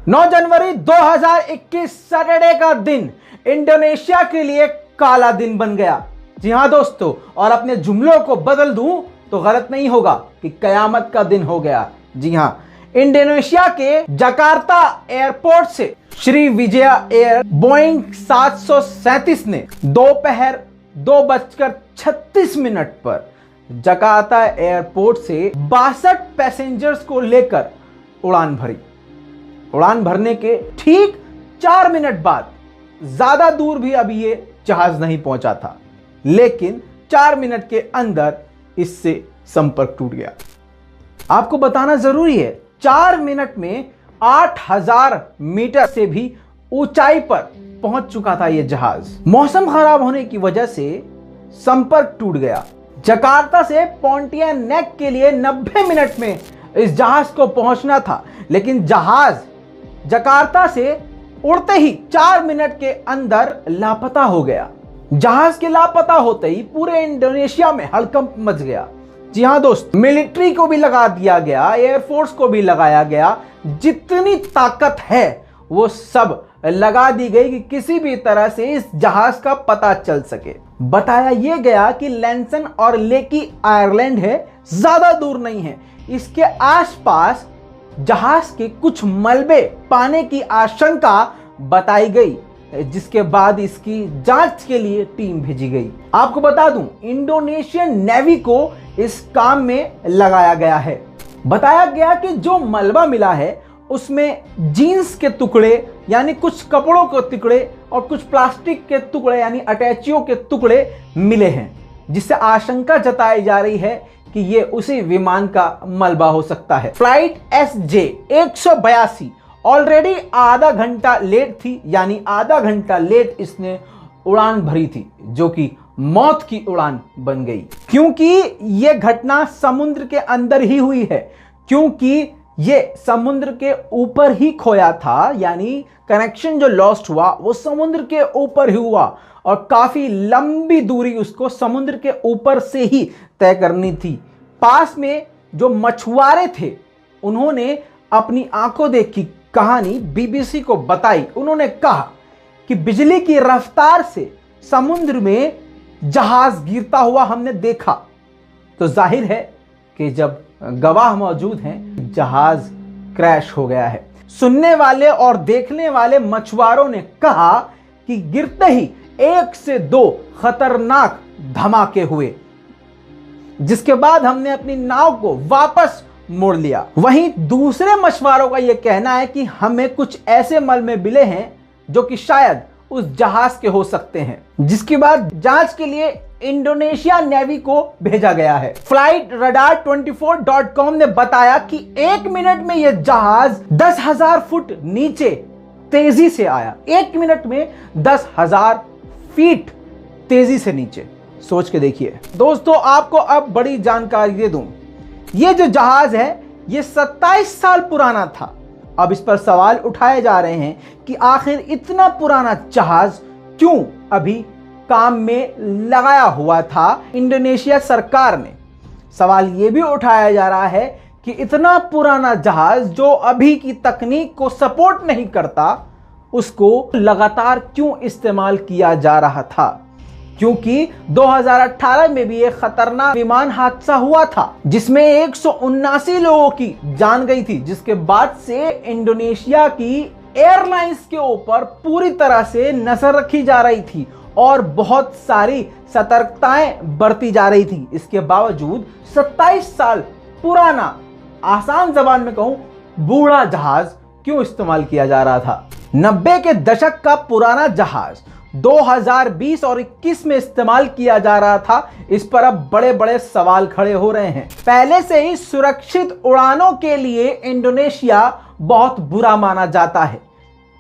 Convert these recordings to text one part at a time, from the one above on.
9 जनवरी 2021 Saturday का दिन Indonesia के लिए काला दिन बन गया। जी हां दोस्तों, और अपने जुमलों को बदल दूं तो गलत नहीं होगा कि कयामत का दिन हो गया। जी हां, इंडोनेशिया के जकार्ता एयरपोर्ट से श्री विजया एयर बोइंग 737 ने दोपहर 2:36 पर जकार्ता एयरपोर्ट से 62 पैसेंजर्स को लेकर उड़ान भरी। उड़ान भरने के ठीक 4 मिनट बाद, ज्यादा दूर भी अभी ये जहाज नहीं पहुंचा था, लेकिन 4 मिनट के अंदर इससे संपर्क टूट गया। आपको बताना जरूरी है, 4 मिनट में 8000 मीटर से भी ऊंचाई पर पहुंच चुका था यह जहाज। मौसम खराब होने की वजह से संपर्क टूट गया। जकार्ता से पोंटियानेक के लिए 90 मिनट में इस जहाज को पहुंचना था, लेकिन जहाज जकार्ता से उड़ते ही 4 मिनट के अंदर लापता हो गया। जहाज के लापता होते ही पूरे इंडोनेशिया में हड़कंप मच गया। जी हां दोस्त, मिलिट्री को भी लगा दिया गया, एयरफोर्स को भी लगाया गया, जितनी ताकत है वो सब लगा दी गई कि किसी भी तरह से इस जहाज का पता चल सके। बताया यह गया कि लैंसन और लेकी आयरलैंड है, ज्यादा दूर नहीं है। इसके आसपास जहाज के कुछ मलबे पाने की आशंका बताई गई, जिसके बाद इसकी जांच के लिए टीम भेजी गई। आपको बता दूं, इंडोनेशियन नेवी को इस काम में लगाया गया है। बताया गया कि जो मलबा मिला है उसमें जीन्स के टुकड़े यानी कुछ कपड़ों के टुकड़े और कुछ प्लास्टिक के टुकड़े यानी अटैचियों के टुकड़े मिले हैं, जिससे आशंका जताई जा रही है कि ये उसी विमान का मलबा हो सकता है। फ्लाइट SJ 182 ऑलरेडी आधा घंटा लेट थी, यानी आधा घंटा लेट इसने उड़ान भरी थी, जो कि मौत की उड़ान बन गई। क्योंकि यह घटना समुद्र के अंदर ही हुई है, क्योंकि ये समुद्र के ऊपर ही खोया था, यानी कनेक्शन जो लॉस्ट हुआ वो समुद्र के ऊपर ही हुआ और काफी लंबी दूरी उसको समुद्र के ऊपर से ही तय करनी थी। पास में जो मछुआरे थे उन्होंने अपनी आंखों देखी कहानी BBC को बताई। उन्होंने कहा कि बिजली की रफ्तार से समुद्र में जहाज गिरता हुआ हमने देखा। तो जाहिर है कि जब गवाह मौजूद हैं, जहाज क्रैश हो गया है। सुनने वाले और देखने वाले मछुआरों ने कहा कि गिरते ही 1 से 2 खतरनाक धमाके हुए, जिसके बाद हमने अपनी नाव को वापस मोड़ लिया। वहीं दूसरे मछुआरों का यह कहना है कि हमें कुछ ऐसे मलबे मिले हैं जो कि शायद उस जहाज के हो सकते हैं, जिसके बाद जांच के लिए इंडोनेशिया नेवी को भेजा गया है। फ्लाइट रडार 24.com ने बताया कि 1 मिनट में यह जहाज 10,000 फुट नीचे तेजी से आया। 1 मिनट में 10,000 फीट तेजी से नीचे। सोच के देखिए दोस्तों। आपको अब बड़ी जानकारी दे दूं, यह जो जहाज है यह 27 साल पुराना था। अब इस पर सवाल उठाए जा रहे हैं कि आखिर इतना पुराना जहाज क्यों अभी काम में लगाया हुआ था इंडोनेशिया सरकार ने। सवाल यह भी उठाया जा रहा है कि इतना पुराना जहाज जो अभी की तकनीक को सपोर्ट नहीं करता, उसको लगातार क्यों इस्तेमाल किया जा रहा था। क्योंकि 2018 में भी एक खतरनाक विमान हादसा हुआ था, जिसमें 179 लोगों की जान गई थी, जिसके बाद से इंडोनेशिया की एयरलाइंस के ऊपर पूरी तरह से नजर रखी जा रही थी और बहुत सारी सतर्कताएं बरती जा रही थी। इसके बावजूद 27 साल पुराना, आसान जबान में कहूं, बूढ़ा जहाज क्यों इस्तेमाल किया जा रहा था। 90 के दशक का पुराना जहाज 2020 और 21 में इस्तेमाल किया जा रहा था। इस पर अब बड़े बड़े सवाल खड़े हो रहे हैं। पहले से ही सुरक्षित उड़ानों के लिए इंडोनेशिया बहुत बुरा माना जाता है।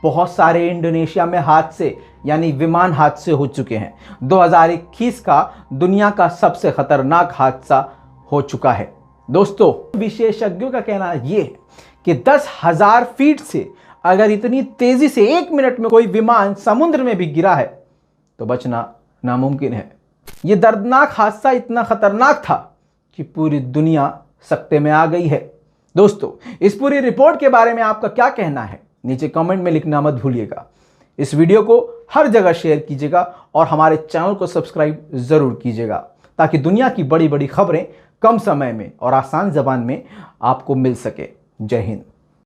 बहुत सारे इंडोनेशिया में हादसे यानी विमान हादसे हो चुके हैं। 2021 का दुनिया का सबसे खतरनाक हादसा हो चुका है। दोस्तों, विशेषज्ञों का कहना यह है कि 10,000 फीट से अगर इतनी तेजी से 1 मिनट में कोई विमान समुद्र में भी गिरा है तो बचना नामुमकिन है। यह दर्दनाक हादसा इतना खतरनाक था कि पूरी दुनिया सकते में आ गई है। दोस्तों, इस पूरी रिपोर्ट के बारे में आपका क्या कहना है नीचे कमेंट में लिखना मत भूलिएगा। इस वीडियो को हर जगह शेयर कीजिएगा और हमारे चैनल को सब्सक्राइब जरूर कीजिएगा ताकि दुनिया की बड़ी बड़ी खबरें कम समय में और आसान जबान में आपको मिल सके। जय हिंद।